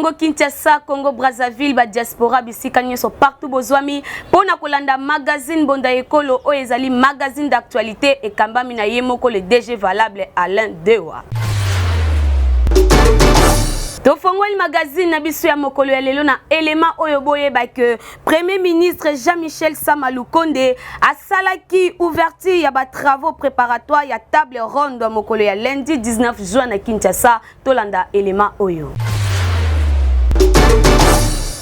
Congo Kinshasa, Congo Brazzaville, ba diaspora bisika nyonso partout bozwami pona kolanda magazine Bonda Ekolo o ezali magazine d'actualité et kambami na yemoko le DG valable Alain Dewa. Tofongoli magazine na biso ya mokolo ya lelo na élément oyo boyeba que Premier ministre Jean-Michel Sama Lukonde asalaki ouverture ya ba travaux préparatoires ya table ronde mokolo ya lundi 19 juin na Kinshasa tolanda élément oyo.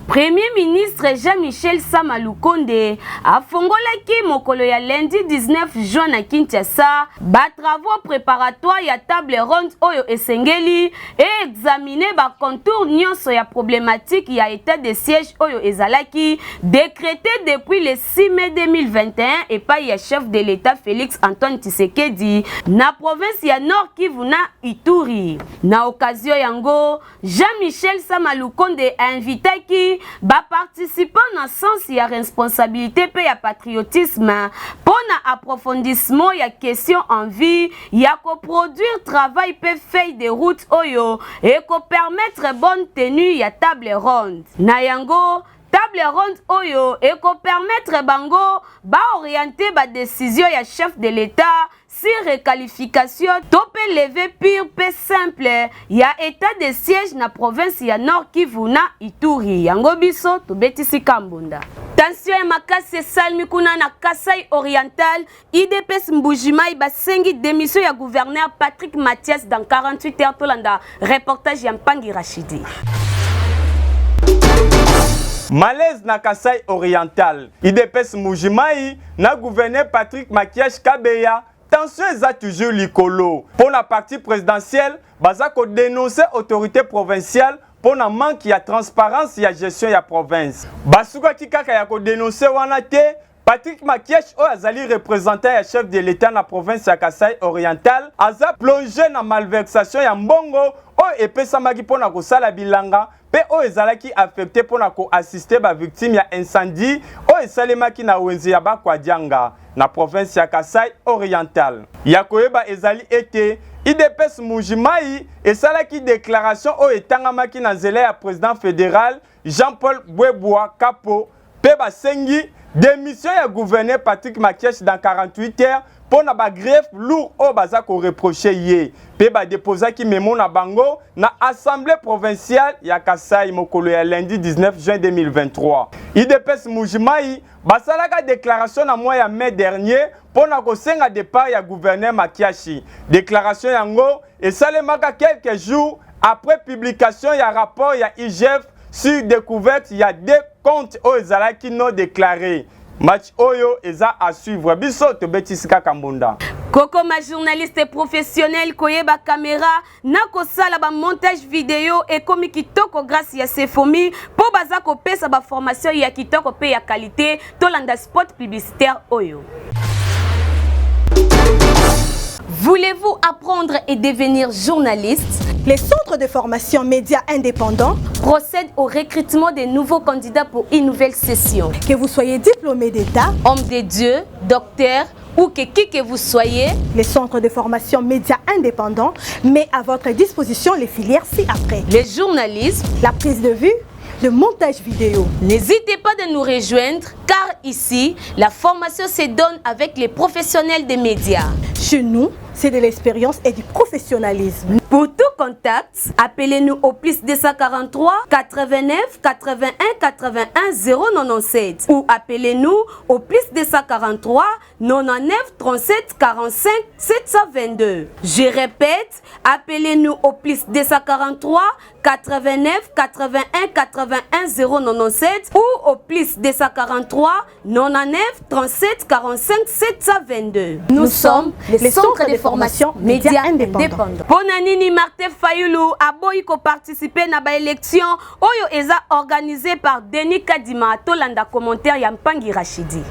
Premier ministre Jean-Michel Sama Lukonde a fongolaki mokolo ya lundi 19 juin na Kinshasa ba travaux préparatoires ya table ronde oyo esengeli et examiner ba contour nyonso ya problématique ya état de siège oyo ezalaki décrété depuis le 6 mai 2021 et pa ya chef de l'État Félix Antoine Tshisekedi na province ya Nord Kivu na Ituri. Na occasion yango Jean-Michel Sama Lukonde a invité ba participant dans sens ya responsabilité pe ya patriotisme pour na approfondissement ya question en vie ya ko produire travail pe feuille de route oyo et ko permettre bonne tenue ya table ronde na yango table ronde oyo et ko permettre bango ba orienter ba décision ya chef de l'État si requalification topé levé pire pe simple ya état de siège na province ya Nord Kivu na Ituri yango biso to betisi kambunda. Tension ya makasi salmi kuna na Kasai Oriental IDPS Mbujimai basengi démission ya gouverneur Patrick Mathias dans 48 heures tolanda reportage ya Mpangi Rachidi. Malaise na Kasai Oriental IDPS Mbujimai na gouverneur Patrick Mathias Kabeya. Tension eza toujours likolo. Pour la partie présidentielle, bazako dénoncer autorité provinciale pour na manque ya transparence ya gestion ya province. Basuka kikaka ya ko dénoncer wana te Patrick Makiech o azali représentant ya chef de l'État na province ya Kasai Oriental aza plongé na malversation ya mbongo o epesamaki pona kosala bilanga pe o ezalaki affecté pona ko assister ba victime ya incendie o esalemaki na wenze ya Bakwadianga na province ya Kasai Oriental. Yakoyeba ezali ete IDPS Mbujimai esalaki déclaration o etangamaki na nzela ya président fédéral Jean-Paul Bwebwa Kapo pe basengi démission ya gouverneur Patrick Makiech dans 48 heures pour na ba greffe lourd o baza ko reprocher ye pe ba déposaki memo na bango na assemblée provinciale ya Kasai mokolo ya lundi 19 juin 2023. IDPS Mbujimai basalaka déclaration na mois ya mai dernier pour na kosenga départ ya gouverneur Makiachi. Déclaration yango esalemaka quelques jours après publication ya rapport ya IGF sur découverte ya deux comptes o ezalaki non déclarés. Match oyo eza à suivre. Biso to betisika kambunda. Koko ma journaliste professionnel koyeba caméra na kosala ba montage vidéo et komi kitoko grâce ya Sefomi po baza ko pesa ba formation ya kitoko pe ya qualité tolanda spot publicitaire oyo. Voulez-vous apprendre et devenir journaliste? Les centres de formation médias indépendants procèdent au recrutement des nouveaux candidats pour une nouvelle session. Que vous soyez diplômé d'État, homme de Dieu, docteur ou qui que vous soyez, les centres de formation médias indépendants met à votre disposition les filières ci-après. Le journalisme, la prise de vue, le montage vidéo. N'hésitez pas de nous rejoindre car ici, la formation se donne avec les professionnels des médias. Chez nous, c'est de l'expérience et du professionnalisme. Pour tout contact, appelez-nous au plus 243 89 81 81 097 ou appelez-nous au plus 243 99 37 45 722. Je répète, appelez-nous au plus 243 89 81 81 097 ou au plus 243 99 37 45 722. Nous sommes les centres de formation médias indépendants. Ponanini Martin Fayulu a boyko participer na ba élection oyo eza organisé par Denis Kadima tolanda commentaire ya Mpangi Rachidi.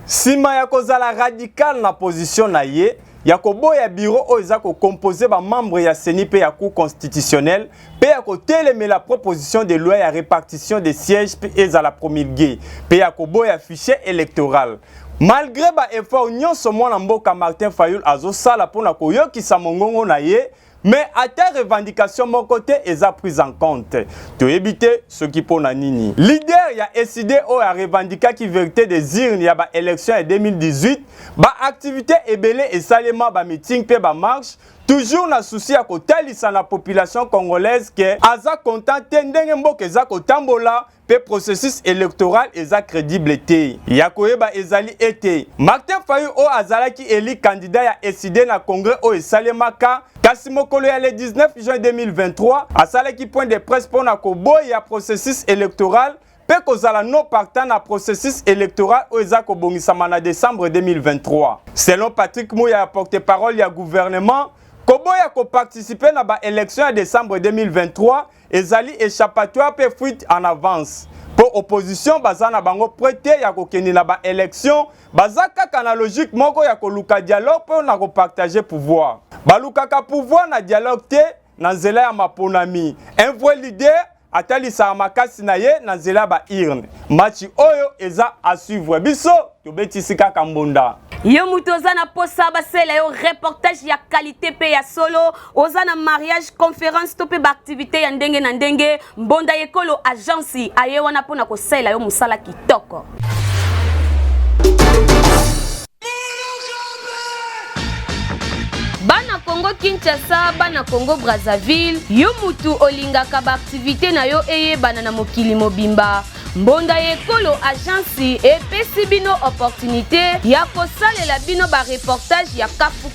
Sima ya kozala radical na position na ye ya koboya bureau oyo eza ko composer ba membre ya CENI pe ya cour constitutionnelle pe ya ko télémer la proposition de loi ya répartition des sièges pe ezala promulguée pe ya koboya fichier électoral. Malgré ba effort nyonso mwana mboka Martin Fayulu azosala pona koyokisa mongongo na ye mais à ta revendication mon côté ils a pris en compte. Tu éviter ce qui pour nini. Leader y a décidé à revendiquer qui vérité des urnes y a ba élection en 2018, ba activité ebelé et salement ba meeting pe ba marche. Toujours na souci à kotalisa la population congolaise que aza content ndenge mboka eza kotambola pe processus électoral eza crédible te. Ya koyeba ezali ete Martin Fayulu o azalaki eli candidat ya décidé na congrès o esalemaka kasi mokolo ya le 19 juin 2023 asalaki point de presse pour na koboya processus électoral pe kozala non partant na processus électoral o eza kobongisama na décembre 2023. Selon Patrick Mouya, porte-parole ya gouvernement, Koboya ko participer na ba élection en décembre 2023 ezali échappatoire pe fuite en avance. Pour opposition bazana bango prêté ya ko keni na ba élection bazaka kana logique moko ya ko luka dialogue pour na ko partager pouvoir. Balukaka pouvoir na dialogue te na nzela ya maponami. Un vrai leader atalisa makasi na ye na nzela ba irne. Match oyo eza à suivre. Biso tobetisika kambonda. Yo mutu ozana posa basela yo reportage ya qualité pe ya solo ozana mariage conférence to pe ba activité ya ndenge na ndenge mbonda yekolo agence aye wana pona ko sela yo musala kitoko. Bana Congo Kinshasa, bana Congo Brazzaville, yo mutu olingaka ba activité na yo eye bana na mokili mobimba. Mbonda yekolo agence epesi bino opportunité ya kosalela bino ba reportage ya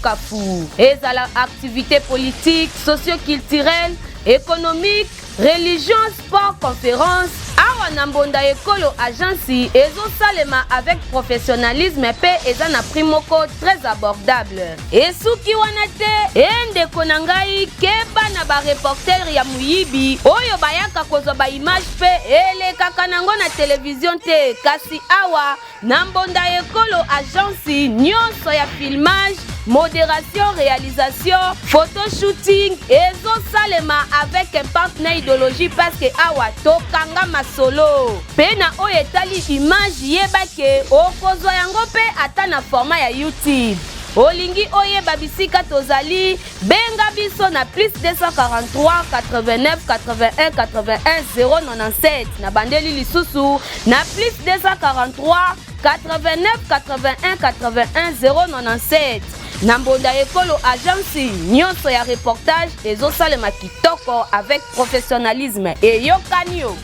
kafu. Ezala activité politique, socio-culturelle, économique, religion, sport, conférence. Awa na mbonda yekolo agence ezosalema avec professionnalisme pe eza na prix moko très abordable. Esuki wana te endeko na ngai keba na ba reporter ya muyibi oyo bayaka kozwa ba image pe elekaka nango na télévision te kasi awa na mbonda yekolo agence nyonso ya filmage, modération, réalisation, photoshooting ezosalema avec un partenaire idéologie parce que awa tokanga masolo pena oyo etali image yebake okozwa yango pe ata na format ya YouTube. Olingi oyeba bisika tozali benga biso na plus 243 89 81 81 097 na bandeli lisusu na plus 243 89 81 81 097. Na mbonda yekolo agence nyonso ya reportage ezosalema kitoko avec professionnalisme et yokanio.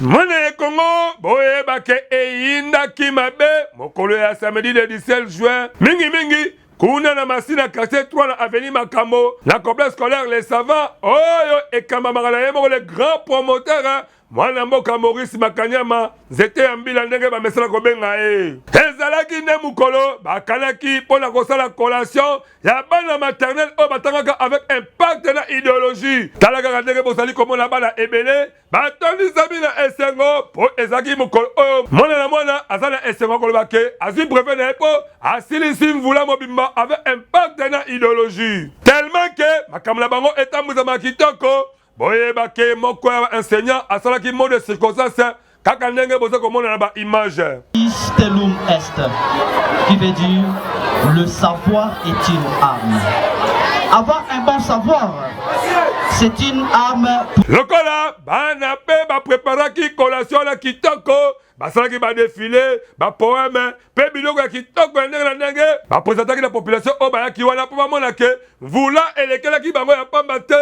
Mone Congo boye bake eyinda kimabe mokolo ya samedi le 17 juin mingi kuna na masina quartier 3 na avenue Makambo na complexe scolaire les savants oyo ekamba magala yemo le grand promoteur mwana mboka Maurice Makanyama zete ambila ndenge ba mesala ko benga ezalaki ne mukolo bakanaki pona kosala collation ya bana maternelle o batangaka avec impact na idéologie talaka ndenge bosali komona bana ebele batondisa bina esengo po ezaki mukolo o mwana azana esengo ko bake azui brevet na epo asilisi mvula mobimba avec impact na idéologie tellement que makamla bango etambuza makitoko boye bake moko ya enseignant asalaki mot de circonstance kaka ndenge boza komona na ba image Stellum est qui veut dire le savoir est une arme. Avoir un bon savoir c'est une arme. Lokola bana pe ba préparaki collation la kitoko basalaki ba défilé ba poème pe biloko ya kitoko ndenge na ndenge ba présentaki la population o bayaki wana po bamona ke vula elekelaki bango ya pamba te.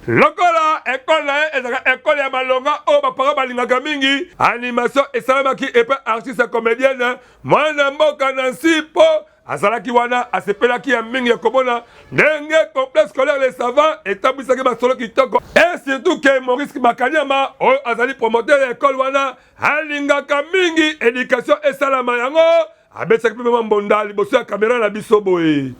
Lokola école na ezaka école ya malonga o bapara balingaka mingi animation esalamaki epe artiste comédienne mwana mboka Nancy po azalaki wana asepelaki ya mingi ya komona ndenge complexe scolaire les savants etablisaki basolo kitoko et surtout que Maurice Makanyama oyo azali promoteur ya école wana alingaka mingi éducation esalama yango abesaki mpe mama mbonda liboso ya kamera na biso boye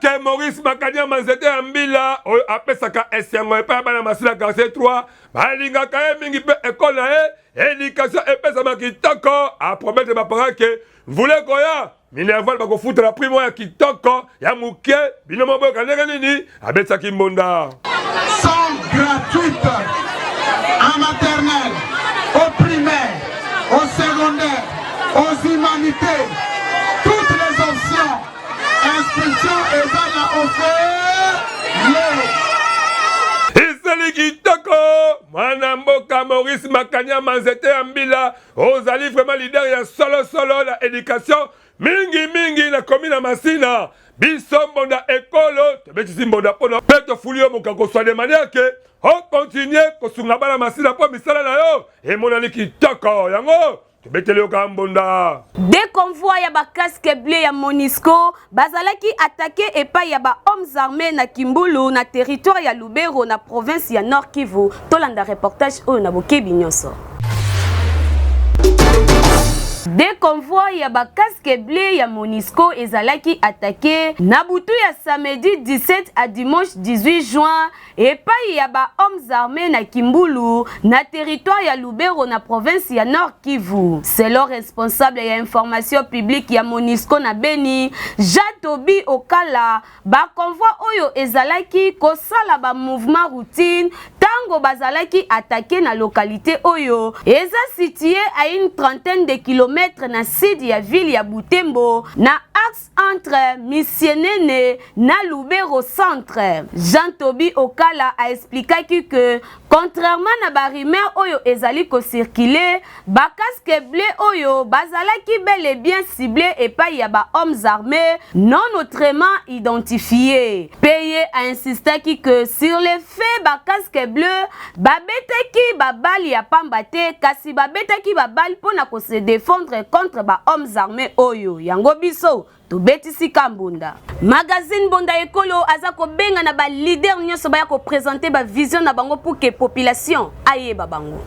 que Maurice Makanyama nzete ya mbila oyo apesaka esengo epa bana masila quartier 3 balingaka ye mingi pe école na ye éducation epesama kitoko apromettre baparents ke voulez koya Minerval bako foutre la primo ya kitoko ya muke bino moboka ndenge nini abetsaki mbonda. Sont gratuites en maternelle, au primaire, au secondaire, aux humanités, toutes les options. Inscription et va offert. Isali kitoko mwana mboka Maurice Makanya Manzete Ambila ozali vraiment leader ya solo la éducation mingi na commune Masina biso mbonda ekolo tebetisi mbonda pona peto fulio mokako soit de manière que on continue kosunga bana Masina po misala na yo e monani kitoko yango tebeteli okambonda. Des convois ya ba casque bleu ya Monisco bazalaki attaqué epai ya ba hommes armés na Kimbulu na territoire ya Lubero na province ya Nord Kivu. Tolanda reportage oyo na bokebi nyonso. Des convois ya ba casque bleu ya Monisco ezalaki attaqué na butu ya samedi 17 à dimanche 18 juin epai ya ba hommes armés na Kimbulu na territoire ya Lubero na province ya Nord Kivu. C'est le responsable ya information publique ya Monisco na Beni, Jatobi Okala, ba convoi oyo ezalaki kosala ba mouvement routine tango bazalaki attaqué na localité oyo eza situé à une trentaine de kilomètres na sud ya ville ya Butembo na axe entre Missienene na Lubero centre. Jean-Tobi Okala a expliqué que contrairement na ba rumeur oyo ezali ko circuler ba casque bleu oyo bazalaki bel et bien ciblé epai ya ba hommes armés non autrement identifiés. Payé a insisté que sur les faits ba casque bleu babetaki ba bali ya pambate kasi babetaki ba bali pona ko se défendre contre ba hommes armés oyo yango biso tobetisi kambunda. Magazine Bonda Ekolo azako benga na ba leader nyonso ba ya ko présenter ba vision na bango pour que population aye babango.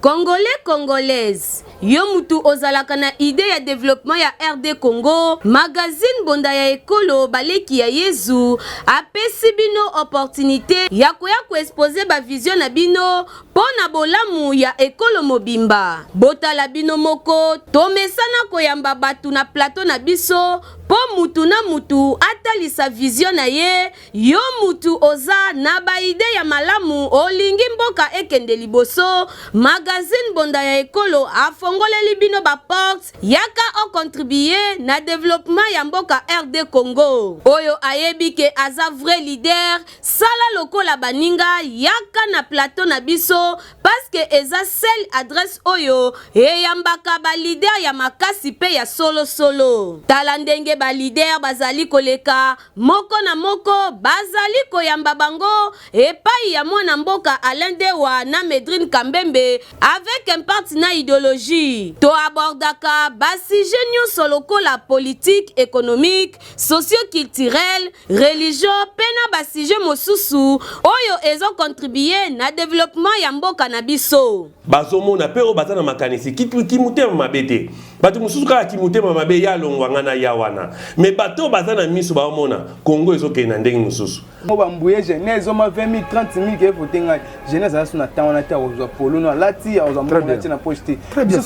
Congolais, Congolaises, yo mutu ozalaka na idée ya développement ya RD Congo, magazine Bonda ya Ekolo baleki ya Yezu apesi bino opportunité ya koya ko exposer ba vision na bino pona bolamu ya ekolo mobimba. Botala bino moko tomesana koyamba batu na plateau na biso po mutu na mutu atalisa vision na ye. Yo mutu oza na ba idée ya malamu olingi mboka ekende liboso, magazine Bonda ya Ekolo afongoleli bino ba porte yaka o contribuer na développement ya mboka RD Congo. Oyo ayebi ke aza vrai leader sala lokola baninga yaka na plateau na biso parce que eza seule adresse oyo eyambaka ba leader ya makasi pe ya solo. Tala ndenge ba leader bazali koleka moko na moko bazali koyamba bango epai ya mwana mboka Alain Dewa na Medrine Kambembe avec un partenaire idéologie. To abordaka basi nyonso lokola politique, économique, socio-culturel, religion, pena basije mosusu oyo ezo contribuer na développement ya mboka na biso. Bazomona pero bazana makanisi kimute mabete. Batu mususu kala kimute mabe ya longwanga na yawana. Me bato bazana miso baomona Congo ezoke na ndenge mususu. Mo bambuye jeunesse oma 20 000 30 000 ke votenga jeunesse asu na tawana ta ozwa polo na lati ya ozwa mona na poste. Très bien.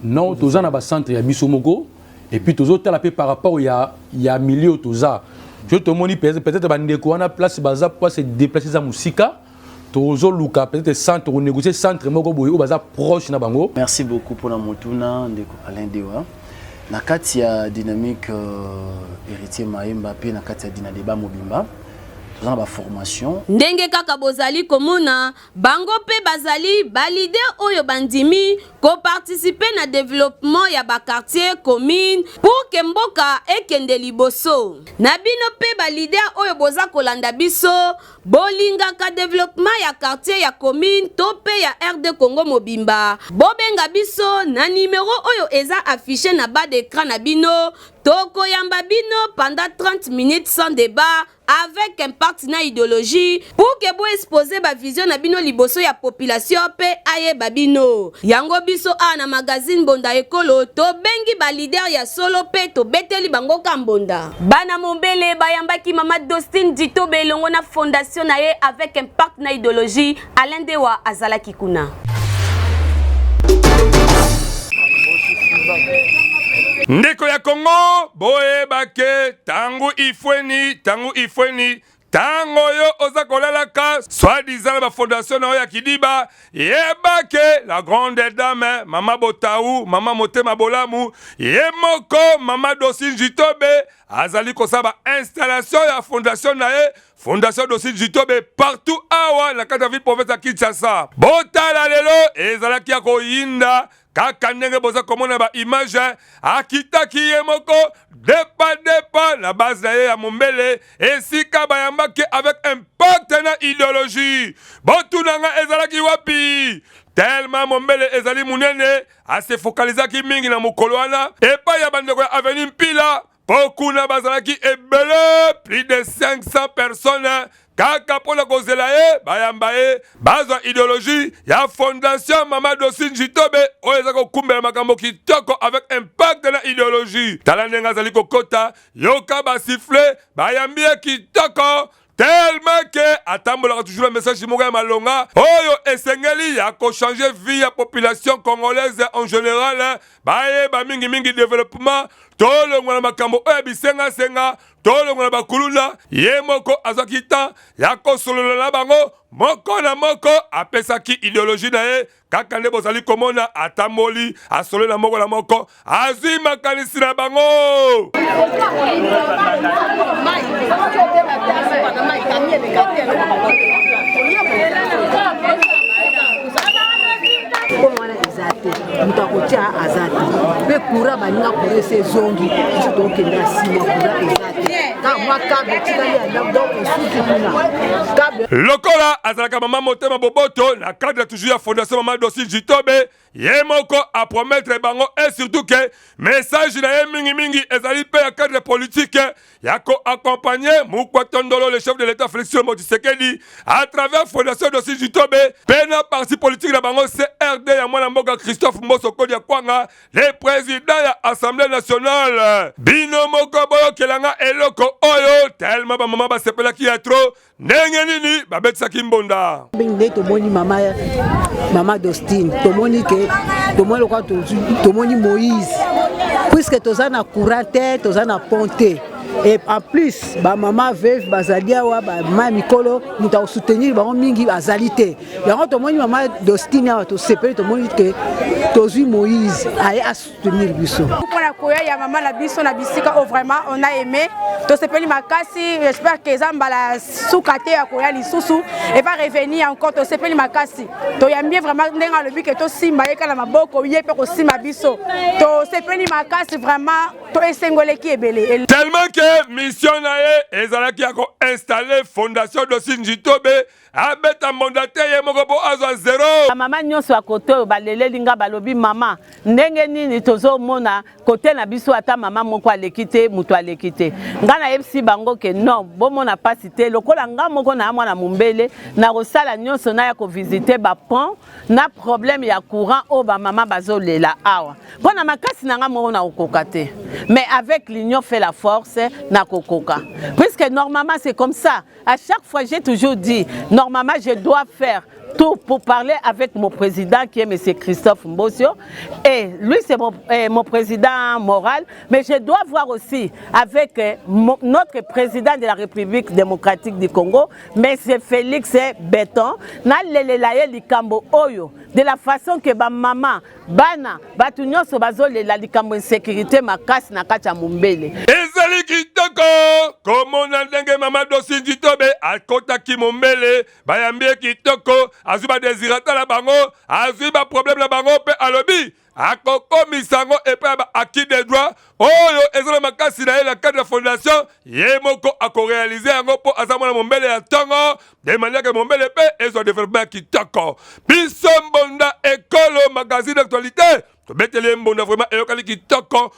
Non, toza na ba centre ya biso moko et puis tozo tala pe par rapport ya milieu toza. Je te moni peut-être bandeko wana place baza pour se déplacer za musika. Tozo luka peut-être centre ou négocier centre moko boyo baza proche na bango. Merci beaucoup pour la motuna ndeko Alain Dewa. Na kati ya dynamique héritier Maemba pe na kati ya Dinadeba Mobimba. Dans la formation. Ndenge kaka bozali komona bango pe bazali ba leader oyo bandimi ko participer na développement ya ba quartier commune pour que mboka ekende liboso. Na bino pe ba leader oyo boza kolanda biso bolinga ka développement ya quartier ya commune to pe ya RD Congo mobimba. Bobenga biso na numéro oyo eza affiché na bas d'écran na bino Toko Yambabino pendant 30 minutes sans débat avec impact na idéologie pour que vous exposer ba vision na bino liboso ya population pe aye babino. Yango biso na magazine Bonda Ekolo to bengi ba leader ya solo pe to beteli bango kambonda. Bana Mombele bayambaki Mama Dostine Dito belongo na fondation na ye avec impact na idéologie Alain Dewa azalaki kuna. Ndeko ya Congo, boye bake, tangu ifweni, tango yo oza kolalaka, soi-disant la fondation na ya Kidiba, yebake, la grande dame, Mama Botaou, Mama Motema Bolamu, yemoko, Mama Dostine Jitobe, azali kosaba installation ya fondation na ye, Fondation Dostine Jitobe partout awa, la kata ville province ya Kinshasa. Botala lelo, ezalaki ya koyinda, kaka ndenge boza komona ba image akitaki ye moko depa la base na ye ya Mombele esika bayambaki avec impact na idéologie botunanga ezalaki wapi tellement Mombele ezali munene ase focalisaki mingi na mokolo wana epa ya bandeko ya Avenue Mpila pokuna bazalaki ebele plus de 500 personnes kaka pona kozela ye bayamba ye bazwa idéologie ya fondation Mama Dostine Jitobe oyo eza kokumbela makambo kitoko avec impact na idéologie tala ndenge azali kokota yoka basifle bayambi ye kitoko tellement que atambolaka toujours le message moko ya malonga oyo esengeli ya changer vie ya population congolaise en général baye ba mingi développement tolongwa na makambo oyo bisenga tolongwa na bakulula ye moko azwaki temps ya kosolola na bango moko na moko apesaki idéologie na ye kaka nde bozali komona atamboli asolo na moko na moko azwi makanisi na bango. mutakotia azati pe kura baninga kure se zongi to kenda sima kura ezati ka mwaka betikali ya donc esuki kuna lokola azalaka Mama Motema Boboto na cadre toujours ya fondation Mama Dostine Jitobe ye moko a promettre bango et surtout que message na ye mingi ezali pe ya cadre politique ya ko accompagner Mukwa Tondolo le chef de l'état Félix Tshisekedi à travers fondation Dostine Jitobe pe na parti politique na bango CRD ya mwana mboka Christophe Mboso Kodia Kwanga le président ya Assemblée nationale bino moko boyo kelanga eloko oyo tellement ba mama ba sepela ki ya trop ndenge nini babetisaki mbonda binde tomoni mama Dostine tomoni Moïse puisque tozana courante tozana ponte et en plus ba mama veuve bazalia wa ba mama mikolo muta soutenir ba mingi azalité yango tomoni Mama Dostine wa to sepeli tomoni que tozui Moïse aye à soutenir biso pour la koya ya mama na biso na bisika oh vraiment on a aimé to sepeli makasi j'espère que zamba la soukate ya koya lisusu et va revenir encore to sepeli makasi to yambie vraiment ndenga lobi que to simba yeka na maboko yepe ko simba biso to sepeli makasi vraiment to esengole ki ebele tellement que mission na ye ezalaki ya ko installer fondation Dostine Jitobe abeta mandataire ye moko po azwa zéro mama nyonso ya kote oyo baleleli nga balobi mama ndenge nini tozomona kote na biso ata mama moko aleki te mutu aleki te nga nayebisi bango ke non bomona pasi te lokola nga moko na mwana Mombele na kosala nyonso na ya kovisite bapont na problème ya courant oyo bamama bazolela awa mpo na makasi na nga moko na kokoka te mais avec l'union fait la force na kokoka puisque normalement c'est comme ça à chaque fois j'ai toujours dit normalement je dois faire tout pour parler avec mon président qui est M. Christophe Mbosio et lui c'est mon président moral mais je dois voir aussi avec notre président de la République démocratique du Congo M. Félix Béton na lelelaye likambo oyo de la façon que ba maman bana batu nyonso bazolela likambo insécurité makasi na kati ya Mombele ezali kitoko komona ndenge Mama Dostine Jitobe akotaki Mombele bayambie kitoko azwi ba désirata la bango azwi ba problème la bango pe alobi akokomisa yango epai ya acquis des droits oyo eza na makasi na ye na cadre ya fondation ye moko akorealize yango mpo aza mwana mombele ya ntongo de manière que mombele mpe ezwa développement ya kitoko biso mbonda ekolo magazine d'actualité tobeteli mbonda vraiment eyokali kitoko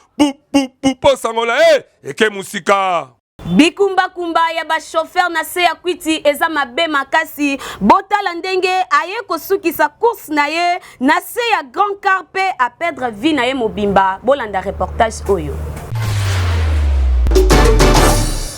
po sango na ye eke musika bikumbakumba ya bachauffeur na se ya kwiti eza mabe makasi botala ndenge aye kosukisa course na ye na se ya grand car pe a perdre vie na ye mobimba bolanda reportage oyo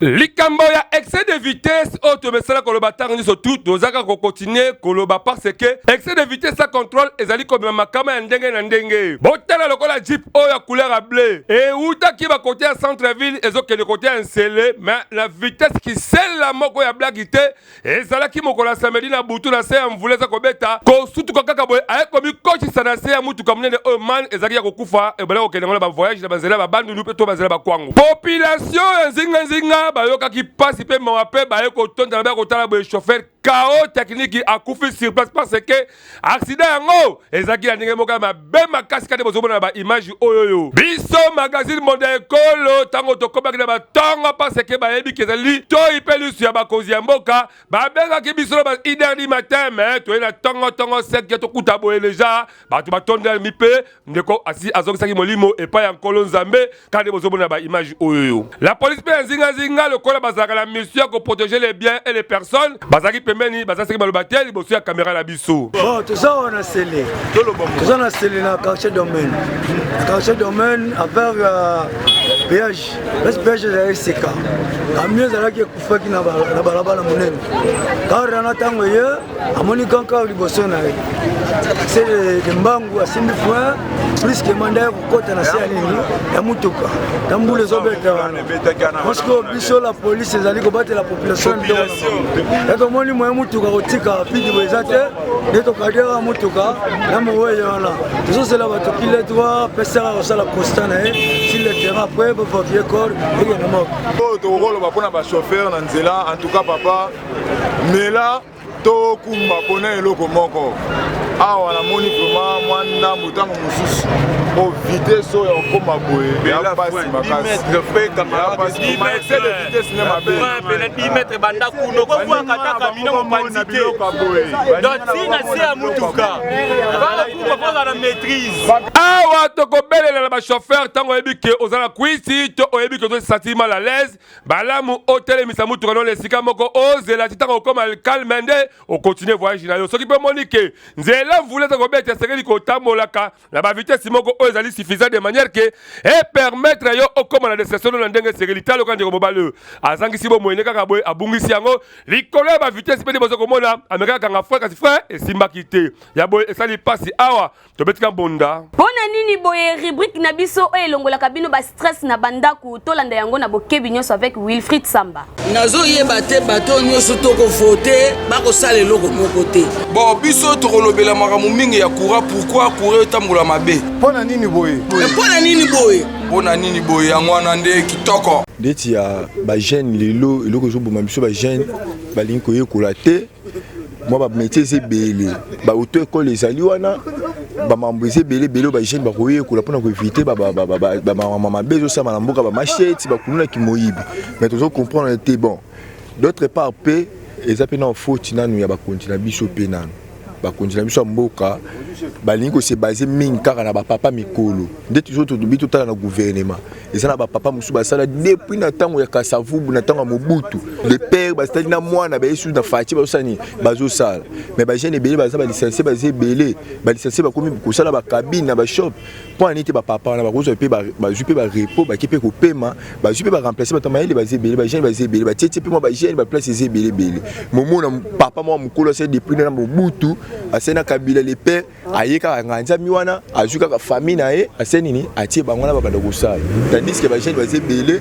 likambo ya excès de vitesse automesala koloba tangi surtout dozaka ko continuer koloba parce que excès de vitesse à contrôle ezali ko makama ya ndenge na ndenge botala lokola jeep oyo ya couleur à bleu et uta ki ba côté à centre ville ezoke le côté ensele mais la vitesse qui selle la moko ya blagité ezala ki mokola samedi na butu na se mvuleza ko beta ko sutu ko kaka boy ay ko mi coach sana se ya mutu kamnene o man ezali ya kokufa e bala ko kelenga ba voyage na bazela ba bandu nupe to bazela ba kwangu population nzinga bayoka ki passe pe mawape baye ko tonda ba ko tala bo chauffeur chaos technique akufi sur place parce que accident yango ezaki ndenge moka mabe makasi kade bozomona ba image oyoyo biso magazine monde ekolo tango tokobaki na batongo parce que bayebi kezali to ipelus ya bakozi ya mboka babengaki biso ba 1h du matin mais to ena tongo sek ya tokuta boye déjà bato batonda mipe ndeko asi azokisaki molimo epa ya nkolo nzambe kade bozomona ba image oyoyo la police pe zinga le kola bazaka la mission ko protéger les biens et les personnes bazaki pembeni bazaki balobatel bosu ya caméra la biso bon tout ça on a scellé na quartier domaine avec péage parce que péage est seka camion zalaki kufaki na balabala monene car na tango ye amoni kanka liboso na ye c'est de mbangu asimbi fois plus que mandat ko kota na sia nini ya mutuka tambule zobeta wana parce que biso la police ezali ko battre la population et to moni mo mutuka kotika vidi boezate de to kadera mutuka na moye wana tout c'est là bato qui les doit passer au sala constant na sur le terrain après pour vieux corps et na moko to rolo ba pona ba chauffeur na nzela en tout cas papa mais là to kumba pona eloko moko awa na moni vraiment mwana mutango mususu au vitesse oyo okoma boye ya pasi makasi 10 mètres fait camarade 10 mètres de vitesse ne ma 10 mètres banda kuno ko kwa kata kamino mopandité donc si na si ya mutuka bala kumba pour la maîtrise awa tokobelela na ba chauffeur tango yebi ke ozala kwisi to oyebi ke to sentir mal à l'aise balamu hôtel misa mutuka no lesika moko ozela titango koma calme ndé o continuer voyage na yo soki pe monique nzela voulait ko beta sekeli ko tambolaka na ba vitesse moko ezali suffisant de manière que et permettre yo okoma na destination na ndenge sekeli talo kandi ko mobale azangi sibo moyene kaka boy abungisi yango likolo ba vitesse pe bozo komona ameka kanga frère kasi frère et simbakité ya boy esali pasi awa to betika bonda pona nini boye rubrique na biso o elongola kabino ba stress na bandaku to landa yango na bokebi nyonso avec Wilfried Samba nazo yeba te bato nyonso to ko voter ba ko sala eloko moko te bon biso to kolobela makamu mingi ya courant pourquoi courir tambola mabe pona nini boye pona nini boye yango wana nde kitoko ndeti ya ba jeune lelo eloko ezoboma biso ba jeune balingi koyekola te moi ba métier ezebele ba auto école ezali wana ba mambo ezebele bele ba jeune bakoyekola mpona koevite bamama mabe ezosala na mboka bamachete bakuluna kimoyibi mais tozo comprendre te bon d'autre part pe eza mpe na faute nanu ya bakonzi na biso mpe nanu bakonzi na biso ya mboka balingi kose base mingi kaka na bapapa mikolo nde toujours tobi totala na gouvernement eza na bapapa mosusu basala depuis na ntango ya Kasavubu na ntango ya Mobutu le père basali na mwana bayesu na fati bazosani bazosala mais bajeune ebele baza balicencie baza ebele balicencie bakomi kosala bakabine na bashop mpo ani te bapapa wana bakozwa mpe bazwi mpe barepo baki mpe kopema bazwi mpe baremplace bato mayele baza ebele bajeune baza ebele batietie mpe mwa bajeune baplace eza ebele ebele momona papa mwa mokolo asali depuis na Mobutu asali na Kabila le père ayeka nganza miwana azuka ka famille na ye asenini atie bangwana babanda kosala tandis que ba jeune baze belé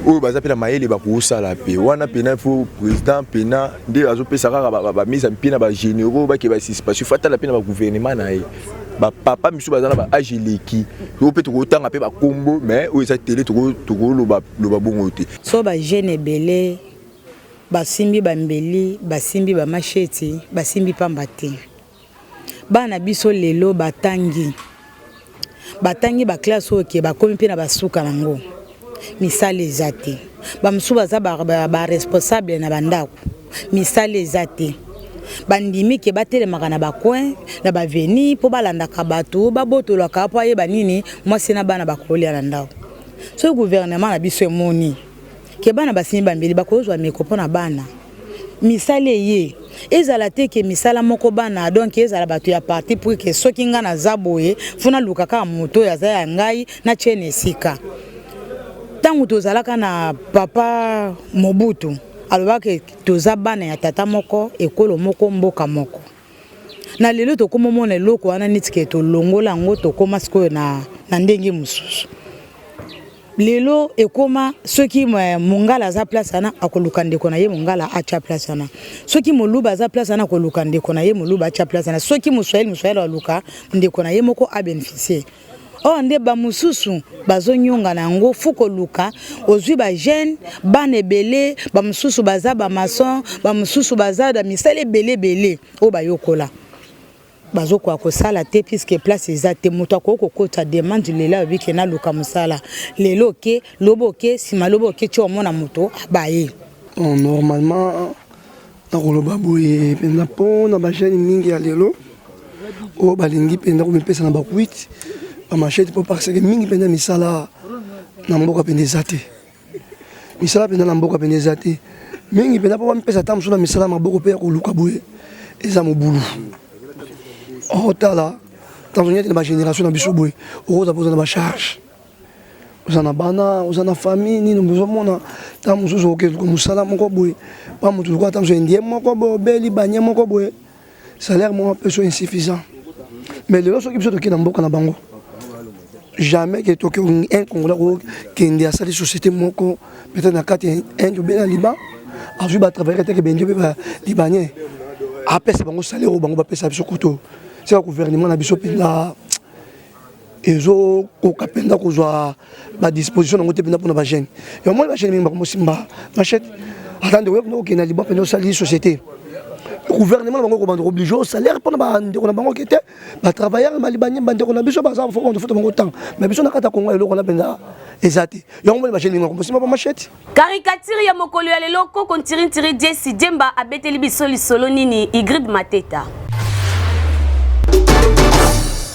oyo baza pena mayele ba kosala pe wana pena fo président pena nde azopesa kaka ba mise en pena ba généraux ba ke ba participation fatala pena ba gouvernement na ye ba papa misu baza na ba agileki yo pe tokotanga pe ba kombo mais oyo eza télé toko loba bongo te so ba jeune belé basimbi bambeli basimbi ba macheti basimbi pamba te bana biso lelo batangi batangi baklasse oyo ke bakomi mpe na basuka nango misala eza te bamosusu baza baresponsable na bandako misala eza te bandimi ke batelemaka na bacoin na baveni mpo balandaka bato babotolaka mpo ayeba nini mwasi na bana bakolia na ndako soki gouvernement na biso emoni ke bana basimi bambeli bakozwa meko mpo na bana misala eye ezala te ke misala moko bana donc ezala bato ya parti pour ke soki nga na za boye funa luka kaka moto oyo aza ya ngai na tiene esika ntango tozalaka na papa Mobutu alobaka toza bana ya tata moko ekolo moko mboka moko na lelo tokoma mona eloko wana niti ke tolongola yango tokoma sikoyo na ndenge mosusu lelo ekoma soki mongala aza place ana akoluka ndeko na ye mongala acha place ana soki moluba aza place ana akoluka ndeko na ye moluba acha place ana soki muswahili aluka ndeko na ye moko abénéficier o nde bamosusu bazonyonga na yango fuko luka ozwi bagene bana ebele bamosusu baza bamason bamosusu baza da misala ebele oyo bayokola bazokoka kosala te puisque place eza te moto akoki kokota demande lelo abiki na luka mosala lelo ke lobo ke nsima lobo ke ti omona moto abaye normalement nakoloba boye mpenza mpo na bagene mingi ya lelo oyo balingi mpenza komipesa na bakwiti bamachete mpo parce que mingi mpenza misala na mboka mpenza eza te misala mpenza na mboka mpenza eza te mingi mpenza mpo bamipesa ta mosusu na misala maboko mpe ya koluka boye eza mobulu otala tanzania te na bagénération na biso boye okoza mpo oza na bacharge oza na bana oza na famille nini ozomona ta mosusu okeluka mosala moko boye pa moto lokola ta mosusu indien moko boye obeli banye moko boye salaire moko mpeso insuffisant mais lelo soki biso toki na mboka na bango jamais que toki un congolais kokende asali société moko peut-être na kati ya inde obe na liban azwi batravaillere teke bendio mpe balibanien apesa bango salaire oyo bango bapesa biso kutu seka gouvernement na biso mpenza ezokoka mpenza kozwa badisposition nango te mpenza mpona bagene yomoni bagene mingi bakomosimba machete ata ndeko mpenza kokende na liban mpenza osali société gouvernement na bango kobanda oblige osalaire mpona bandeko na bango ke te batravaillere balibanie bandeko na biso baza fota bango ntango mais biso na kati ya kongo eloko na mpenza eza te yango moni bagene mingi bakomosimba bamachete caricature ya mokolo ya lelo koko ntirintiri jesi jemba abeteli biso lisolo nini Ingrid Mateta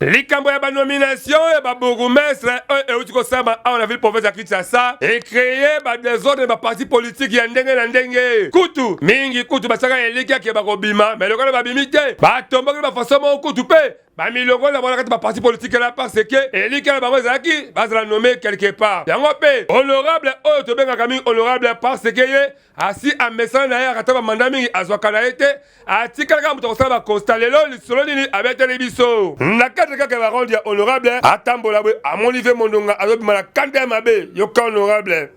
likambo ya banomination ya babourgmestre euti kosamba awa na ville province ya Kinshasa ekreye badesordre baparti politike ya ndenge na ndenge kutu mingi kutu basaka eliki yake bakobima me lokolo babimi te batombaki bafaso moko kutu mpe bamilongo na bona kati baparti politike la parce que eliki na bango ezalaki bazala nommé quelque part yango mpe honorable oyo tobengaka mingi honorable parce que ye asi amesana na ye akata bamanda mingi azwaka na ye te atikalaka moto akosala bakonstat lelo lisolo nini abeteli biso na kati kaka baronde ya honorable atambola boye amoni vie mondonga azobima na kanda ya mabe yoka honorable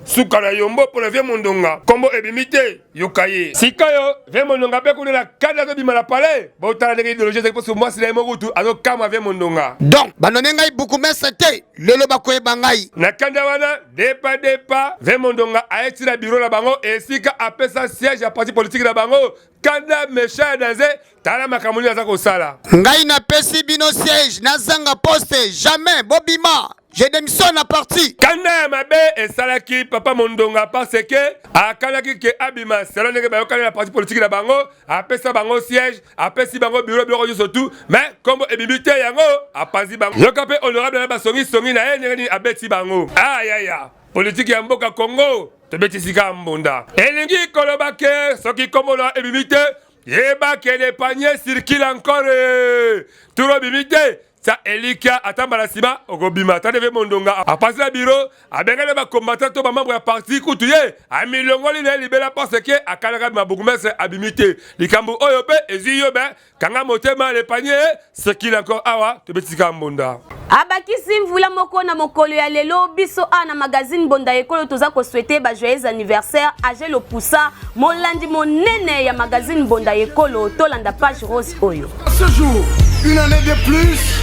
suka na yombo mpona vie mondonga kombo ebimi te yoka ye sikayo vie mondonga mpe kuna na kanda azobima na palais botala ndenge idéologie ezali mposo mwasi na ye mokutu azokama vie mondonga donc banone ngai bukumestre te lelo bakoyeba ngai na kanda wana depa vie mondonga ayeti na biro na bango esika apesa siège ya parti politique na bango kanda mesha ya danze tala makambo nini aza kosala ngai napesi bino siège nazanga poste jamais bobima je démissionne à parti kanda ya mabe esalaki papa mondonga parce que akanaki ke abima selo ndenge bayokani na parti politique na bango apesa bango siège apesi bango bureau biloko nyonso tu mais kombo ebimi te yango apanzi bango yoka mpe honorable na basongisongi na ye ndenge nini abeti bango ayaya politique ya mboka Congo tobetisika mbunda elingi koloba ke soki kombo na ebimi te yeba ke le panier circule encore turo ebimi te sa elika atamba na sima okobima tande ve mondonga apasi na biro abengana ba combattant to ba membre ya parti kutu ye amilongoli na libela parce que akanaka mabourgmestre abimité likambo oyo pe eziyo be kanga motema le panier circule encore awa tobetika mbonda abakisi mvula moko na mokolo ya lelo biso ana magazine Bonda Ekolo toza ko souhaiter ba joyeux anniversaire Agé Lopusa molandi monene ya magazine Bonda Ekolo tolanda page rose oyo. Ce jour, une année de plus,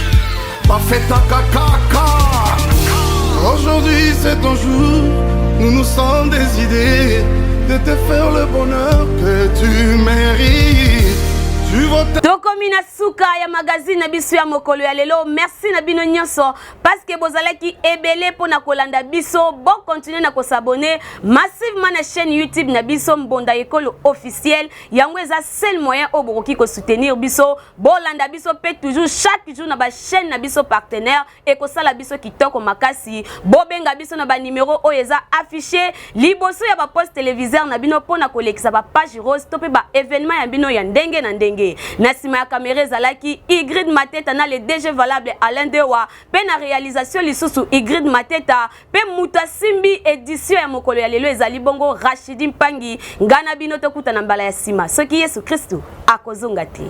pas fait à caca. Aujourd'hui c'est ton jour, nous nous sommes décidés de te faire le bonheur que tu mérites. Toko tokomi na suka ya magazine na biso ya mokolo ya lelo. Merci na bino nyonso parce que bozalaki ebele po na kolanda biso. Bon continuer na ko s'abonner massivement na chaîne YouTube na biso Mbonda Ekolo officiel. Yango eza seul moyen au bokoki ko soutenir biso. Bolanda biso pe toujours chaque jour na ba chaîne na biso partenaire et ko sala biso kitoko makasi. Bobenga biso na ba numéro o eza affiché liboso ya ba poste téléviseur na bino po na kolekisa ba page rose to pe ba événement ya bino ya ndenge na ndenge. Na sima ya caméra zalaki Igrid Mateta na le DG valable Alain Dewa pe na réalisation lisusu Igrid Mateta pe Muta Simbi édition ya mokolo ya lelo ezali bongo Rachidi Mpangi ngana bino tokuta na mbala ya sima soki Yesu Kristo akozonga te.